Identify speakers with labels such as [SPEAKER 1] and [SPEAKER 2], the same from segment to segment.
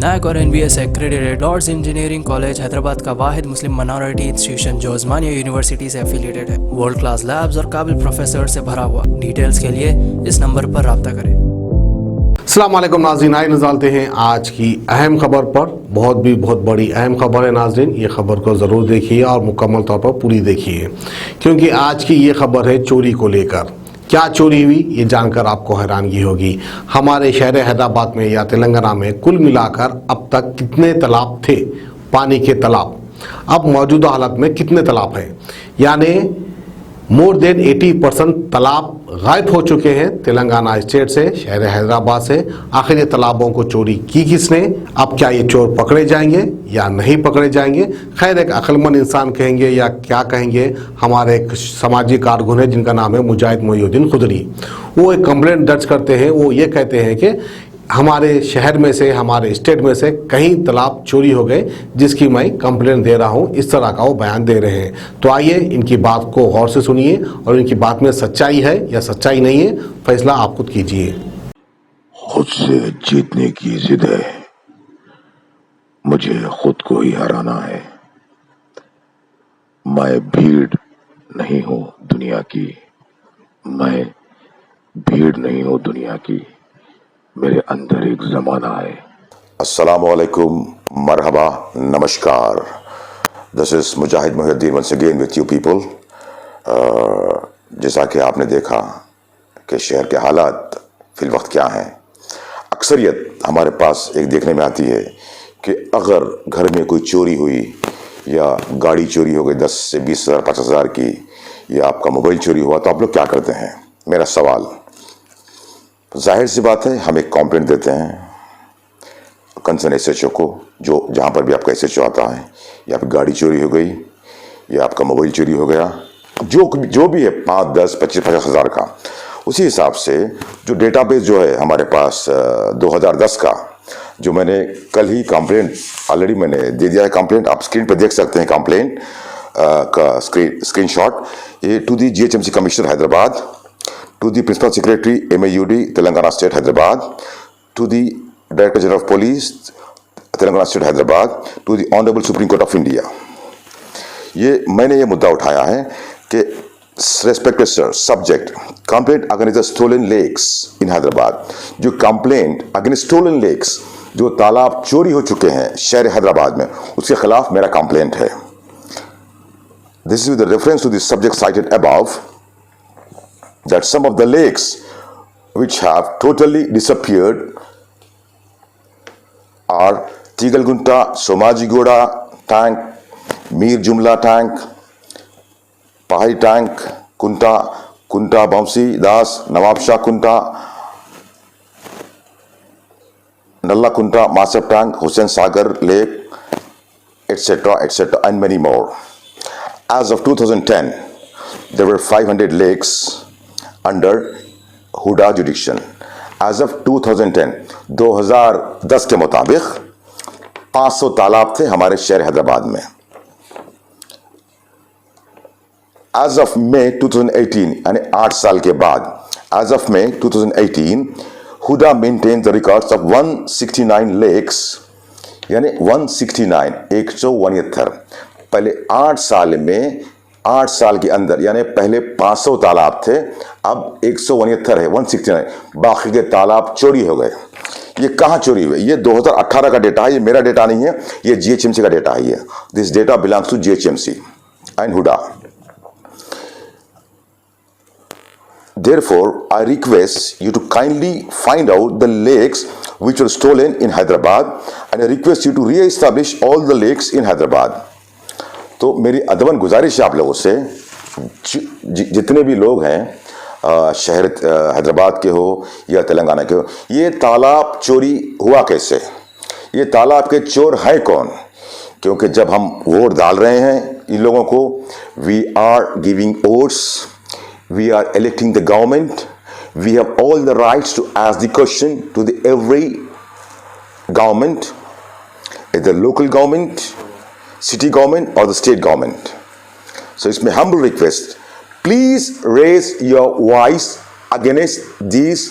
[SPEAKER 1] NAC और NBS accredited Lords engineering college Hyderabad का वाहिद मुस्लिम माइनॉरिटी इंस्टीट्यूशन जो उस्मानिया यूनिवर्सिटी से एफिलिएटेड है। वर्ल्ड क्लास लैब्स और काबिल प्रोफेसर से भरा हुआ। डिटेल्स के लिए इस नंबर पर राब्ता करें।
[SPEAKER 2] अस्सलाम वालेकुम नाज़रीन, आइए नज़ारते हैं आज की अहम खबर पर। बहुत बड़ी अहम खबर है नाज़रीन, ये खबर को ज़रूर देखिए और मुकम्मल तौर पर पूरी देखिए, क्योंकि आज की ये खबर है चोरी को लेकर। क्या चोरी हुई ये जानकर आपको हैरानगी होगी। हमारे शहर हैदराबाद में या तेलंगाना में कुल मिलाकर अब तक कितने तालाब थे, पानी के तालाब, अब मौजूदा हालत में कितने तालाब हैं, यानी मोर देन 80% तालाब गायब हो चुके हैं तेलंगाना स्टेट से, शहर हैदराबाद से। आखिर ये तालाबों को चोरी की किसने, अब क्या ये चोर पकड़े जाएंगे या नहीं पकड़े जाएंगे। खैर, एक अक्लमंद इंसान कहेंगे या क्या कहेंगे, हमारे एक सामाजिक कारकुन है जिनका नाम है मुजाहिद मोइनुद्दीन खुदरी। वो एक कंप्लेंट दर्ज करते हैं। वो ये कहते हैं कि हमारे शहर में से, हमारे स्टेट में से कहीं तालाब चोरी हो गए, जिसकी मैं कंप्लेंट दे रहा हूं। इस तरह का वो बयान दे रहे हैं। तो आइए इनकी बात को गौर से सुनिए और इनकी बात में सच्चाई है या सच्चाई नहीं है, फैसला आप खुद कीजिए।
[SPEAKER 3] खुद से जीतने की जिद है, मुझे खुद को ही हराना है। मैं भीड़ नहीं हूं दुनिया की, मैं भीड़ नहीं हूं दुनिया की, मेरे अंदर एक जमाना है।
[SPEAKER 4] अस्सलामु अलैकुम, मरहबा, नमस्कार। This is Mujahid Moinuddin once again with you people. जैसा कि आपने देखा कि शहर के हालात फिल वक्त क्या हैं, अक्सरियत हमारे पास एक देखने में आती है कि अगर घर में कोई चोरी हुई या गाड़ी चोरी हो गई 10 से 20 हज़ार 50 हज़ार की, या आपका मोबाइल चोरी हुआ, तो आप लोग क्या करते हैं। मेरा सवाल, जाहिर सी बात है, हम एक कंप्लेंट देते हैं कंसर्न एसएचओ को, जो जहाँ पर भी आपका एसएचओ आता है, या आपकी गाड़ी चोरी हो गई या आपका मोबाइल चोरी हो गया, जो भी है 5, 10, 25, 50 हज़ार का, उसी हिसाब से जो डेटाबेस जो है हमारे पास 2010 का, जो मैंने कल ही कंप्लेंट ऑलरेडी मैंने दे दिया है। कंप्लेंट आप स्क्रीन पर देख सकते हैं, कंप्लेंट का स्क्रीनशॉट। ये to the GHMC commissioner Hyderabad, to the Principal Secretary MAUD Telangana State Hyderabad, to the Director General of Police Telangana State Hyderabad, to the Honorable Supreme Court of India। ये मैंने ये मुद्दा उठाया है कि respected sir, subject complaint against the stolen lakes in Hyderabad. जो complaint against stolen lakes, जो तालाब चोरी हो चुके हैं शहर हैदराबाद में, उसके खिलाफ मेरा कंप्लेंट है। This is with reference to the subject cited above, that some of the lakes which have totally disappeared are Tigalgunta, Somajigoda tank, Mir Jumla tank, Pahari tank, Kunta Bamsi Das, Nawab Shah Kunta, Nalla Kunta, Masab tank, Hussain Sagar lake, etc., and many more. As of 2010, there were 500 lakes under HUDA jurisdiction. As of 2010 के मुताबिक 500 तालाब थे हमारे शहर हैदराबाद में। As of May 2018, यानी 8 साल के बाद, as of May 2018, HUDA maintain the records of 169 lakes, यानी 169 169। पहले 8 साल में, 8 साल के अंदर, यानी पहले 500 तालाब थे, अब 169 है, 169। बाकी के तालाब चोरी हो गए। ये कहाँ चोरी हुए? ये 2018 का डेटा है, ये मेरा डेटा नहीं है, ये GHMC का डेटा है। ये this data belongs to GHMC and HUDA. Therefore, I request you to kindly find out the lakes which were stolen in Hyderabad, and I request you to re-establish all the lakes in Hyderabad। तो मेरी अदबन गुजारिश है आप लोगों से, जितने भी लोग हैं शहर हैदराबाद के हो या तेलंगाना के हो, ये तालाब चोरी हुआ कैसे, ये तालाब के चोर हैं कौन? क्योंकि जब हम वोट डाल रहे हैं इन लोगों को, we are giving votes, we are electing the government, we have all the rights to ask the question to the every government, इधर local government, city government or the state government. So it's my humble request, please raise your voice against these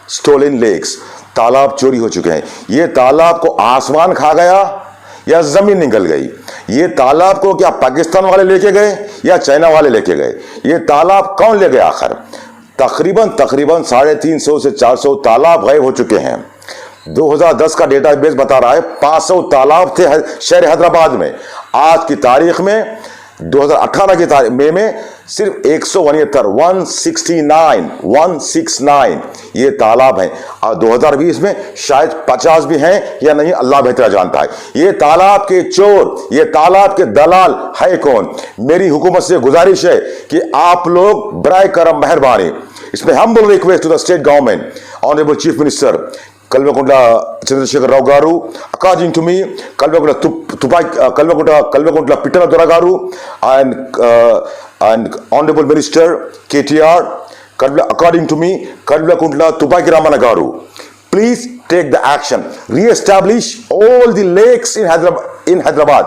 [SPEAKER 4] stolen lakes. तालाब चोरी हो चुके हैं। ये तालाब को आसमान खा गया या जमीन निकल गई? ये तालाब को क्या पाकिस्तान वाले लेके गए या चाइना वाले लेके गए? ये तालाब कौन ले गया आखिर? तकरीबन 350 से 400 तालाब गायब हो चुके हैं। 2010 का डेटाबेस बता रहा है 500 तालाब थे शहर हैदराबाद में। आज की तारीख में 2018 की तारीख में सिर्फ 169 ये तालाब हैं, और 2020 में शायद 50 भी हैं या नहीं, अल्लाह बेहतर जानता है। ये तालाब के चोर, ये तालाब के दलाल है कौन? मेरी हुकूमत से गुजारिश है कि आप लोग बराए करम मेहरबानी, इसमें humble request to the state government, honourable chief minister Kalvakuntla Chandrashekar Rao garu, according to me Kalvakuntla Pittan Dora garu and honorable minister KTR, according to me Kalvakuntla Tupaki Ramana Garu, please take the action, re-establish all the lakes in Hyderabad,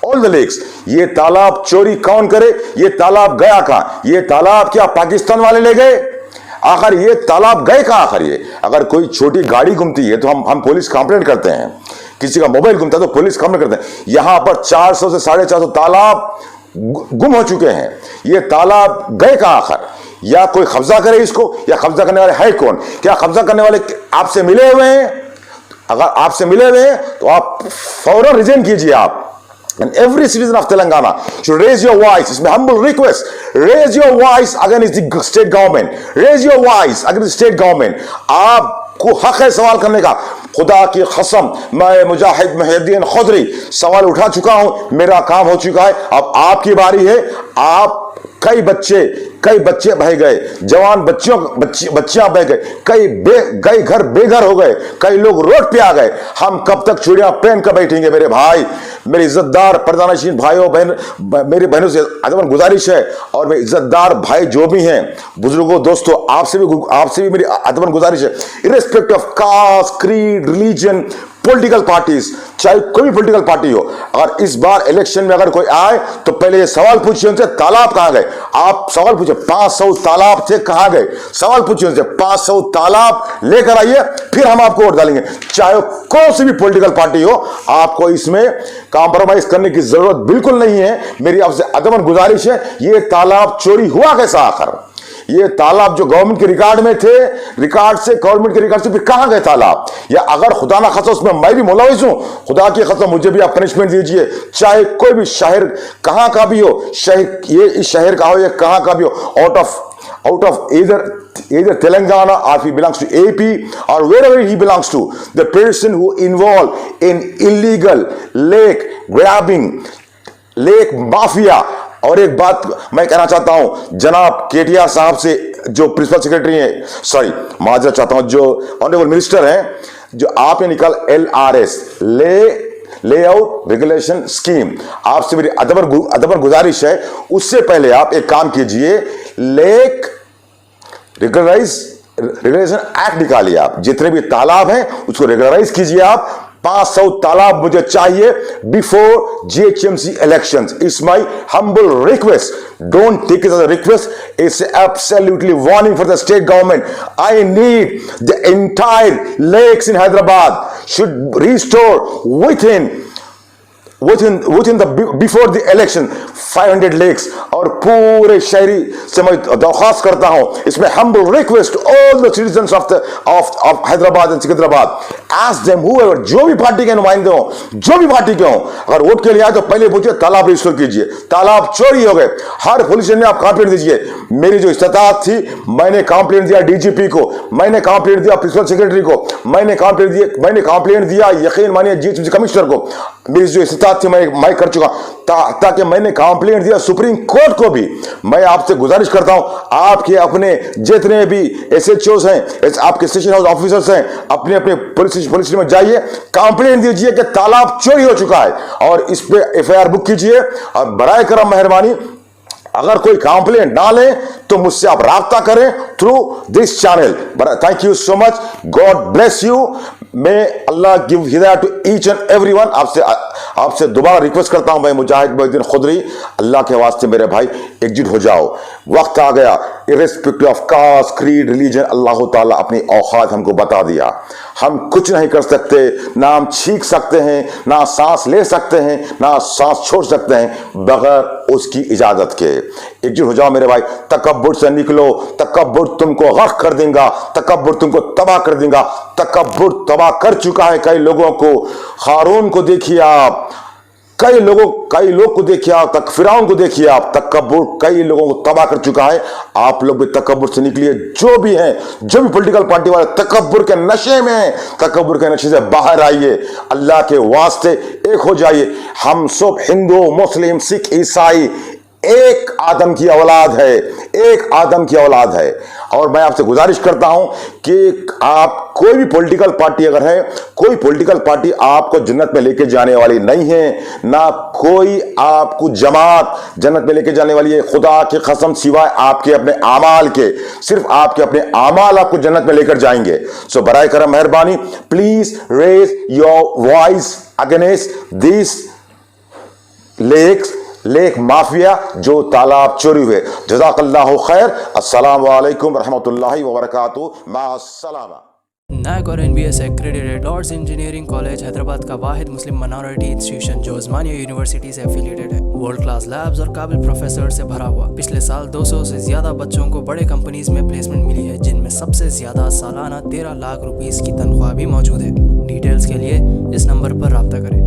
[SPEAKER 4] all the lakes। ये तालाब चोरी कौन करे? ये तालाब गया कहाँ? ये तालाब क्या पाकिस्तान वाले ले गए? आखिर ये तालाब गए कहाँ? आखिर ये अगर कोई छोटी गाड़ी घूमती है तो हम पुलिस कंप्लेंट करते हैं, किसी का मोबाइल घूमता है तो पुलिस कंप्लेंट करते हैं। यहां पर 400 से 450 तालाब गुम हो चुके हैं। ये तालाब गए कहाँ आखिर? या कोई कब्जा करे इसको, या कब्जा करने वाले है कौन? क्या कब्जा करने वाले आपसे मिले हुए हैं? अगर आपसे मिले हुए हैं तो आप फौरन रिजाइन कीजिए। आप and every citizen of Telangana should raise your voice, इसमें humble request, raise your voice against the state government, raise your voice against the state government। आपको हक है सवाल करने का। खुदा की कसम, मैं मुजाहिद मुहिद्दीन खुदरी सवाल उठा चुका हूं, मेरा काम हो चुका है, अब आपकी बारी है। आप कई बच्चे बह गए, जवान बच्चियां बह गए, कई घर बेघर हो गए, कई लोग रोड पे आ गए। हम कब तक चूड़ियां पहन कर बैठेंगे? मेरे भाई, मेरे इज्जतदार पर्दानशीन भाइयों बहन, मेरी बहनों से अदबन गुजारिश है, और मेरे इज्जतदार भाई जो भी हैं, बुजुर्गों, दोस्तों, आपसे भी मेरी अदबन गुजारिश है, irrespective of caste, creed, religion, political parties, चाहे कोई भी पॉलिटिकल पार्टी हो, अगर इस बार इलेक्शन में अगर कोई आए तो पहले ये सवाल पूछिए उनसे, तालाब कहां गए? आप सवाल पूछिए, 500 तालाब थे, कहां गए? सवाल पूछिए उनसे, 500 तालाब लेकर आइए, फिर हम आपको वोट डालेंगे। चाहे कौन सी भी पॉलिटिकल पार्टी हो, आपको इसमें कॉम्प्रोमाइज करने की जरूरत बिल्कुल नहीं है। मेरी आपसे अदबन गुजारिश है, ये तालाब चोरी हुआ कैसा आखिर? ये तालाब जो गवर्नमेंट के रिकॉर्ड में थे, गवर्नमेंट के रिकॉर्ड से फिर कहां गए तालाब? या अगर खुदा ना खासा उसमें मैं भी मुलविस हूं, खुदा की कसम मुझे भी आप पनिशमेंट दीजिए। चाहे कोई भी शहर कहां का भी हो, ये इस शहर का हो या कहां का भी हो, out of either Telangana, or if he belongs to AP, or wherever he belongs to, the person who involved in illegal lake grabbing, lake mafia। और एक बात मैं कहना चाहता हूं जनाब केटीआर साहब से, जो प्रिंसिपल सेक्रेटरी हैं, सॉरी माजरा चाहता हूं, जो ऑनरेबल मिनिस्टर हैं, जो आपने निकाल LRS, लेआउट रेगुलेशन स्कीम, आपसे मेरी अदबर गुजारिश है, उससे पहले आप एक काम कीजिए, लेक रेगुलेशन एक्ट निकालिए। आप जितने भी तालाब हैं उसको रेगुलराइज कीजिए। आप 500 तालाब मुझे चाहिए before GHMC elections। It's my humble request. Don't take it as a request. It's absolutely warning for the state government. I need the entire lakes in Hyderabad should restore within before the election 500 lakes। और पूरे शहरी से मैं दरख्वास्त करता हूं, इसमें humble request to all the citizens of Hyderabad and Sikandrabad, ask them whoever, जो भी पार्टी के नुमाइंदे हो, जो भी पार्टी के हो, अगर वोट के लिए आए तो पहले पूछिए तालाब रिस्टोर कीजिए, तालाब चोरी हो गए। हर पुलिस स्टेशन में आप कंप्लेंट दीजिए। मेरी जो इस्तात थी, मैंने कंप्लेंट दिया DGP को, मैंने कंप्लेंट दिया प्रिंसिपल सेक्रेटरी को, मैंने कंप्लेंट दिया यकीन मानिए GHMC कमिश्नर को। मेरी जो इस्तात थी मैं कर चुका, ताकि मैंने कंप्लेंट दिया सुप्रीम कोर्ट को भी। मैं आपसे गुजारिश करता हूं, आपके अपने जितने भी SHOs हैं, आपके स्टेशन हाउस ऑफिसर्स हैं, अपने अपने पुलिस स्टेशन में जाइए, कंप्लेंट दीजिए कि तालाब चोरी हो चुका है, और इस पे FIR बुक कीजिए। और बराए करम मेहरबानी, अगर कोई कंप्लेंट ना ले तो मुझसे आप राब्ता करें through this channel. Thank you so much, God bless you, may Allah give हिदायत टू ईच एंड एवरीवन। आपसे दोबारा रिक्वेस्ट करता हूं, मैं मुजाहिद मुहिद्दीन खुदरी, अल्लाह के वास्ते मेरे भाई एकजुट हो जाओ। वक्त आ गया, irrespective of caste, creed, religion, Allah Taala अपनी औकात हमको बता दिया। हम कुछ नहीं कर सकते, ना हम छींक सकते हैं, ना सांस ले सकते हैं, ना सांस छोड़ सकते हैं बगैर उसकी इजाजत के। एकजुट हो जाओ मेरे भाई, तकब्बुर से निकलो, तकब्बुर तुमको गर्क कर देगा, तकब्बुर तुमको तबाह कर देगा। तकब्बुर तबाह कर चुका है कई लोगों को। हारून को देखिए आप, कई लोग को देखिए आप, तक फिरौन को देखिए आप। तकब्बुर कई लोगों को तबाह कर चुका है। आप लोग भी तकब्बुर से निकलिए। जो भी हैं, जो भी पॉलिटिकल पार्टी वाले तकब्बुर के नशे में हैं, तकब्बुर के नशे से बाहर आइए। अल्लाह के वास्ते एक हो जाइए। हम सब हिंदू, मुस्लिम, सिख, ईसाई एक आदम की औलाद है, एक आदम की औलाद है। और मैं आपसे गुजारिश करता हूं कि आप कोई भी पॉलिटिकल पार्टी अगर है, कोई पॉलिटिकल पार्टी आपको जन्नत में लेके जाने वाली नहीं है, ना कोई आपको जमात जन्नत में लेके जाने वाली है। खुदा की कसम, सिवाय आपके अपने आमाल के, सिर्फ आपके अपने आमाल आपको जन्नत में लेकर जाएंगे। सो बराए करम मेहरबानी, please raise your voice against this lake mafia जो तालाब चोरी हुए। जज़ाकल्लाहु खैर। अस्सलामु अलैकुम रहमतुल्लाहि व बरकातुहू। माअस्सलामा।
[SPEAKER 1] NAC और NBS accredited Lords engineering college Hyderabad का वाहिद मुस्लिम माइनॉरिटी इंस्टीट्यूशन जो उस्मानिया यूनिवर्सिटी से एफिलिएटेड है। वर्ल्ड क्लास लैब्स और काबिल प्रोफेसर से भरा हुआ। पिछले साल 200 से ज्यादा बच्चों को बड़े कंपनीज में प्लेसमेंट मिली है, जिनमें सबसे ज्यादा सालाना 13 लाख रुपीस की तनख्वाह भी मौजूद है। डिटेल्स के लिए इस नंबर पर राब्ता करें।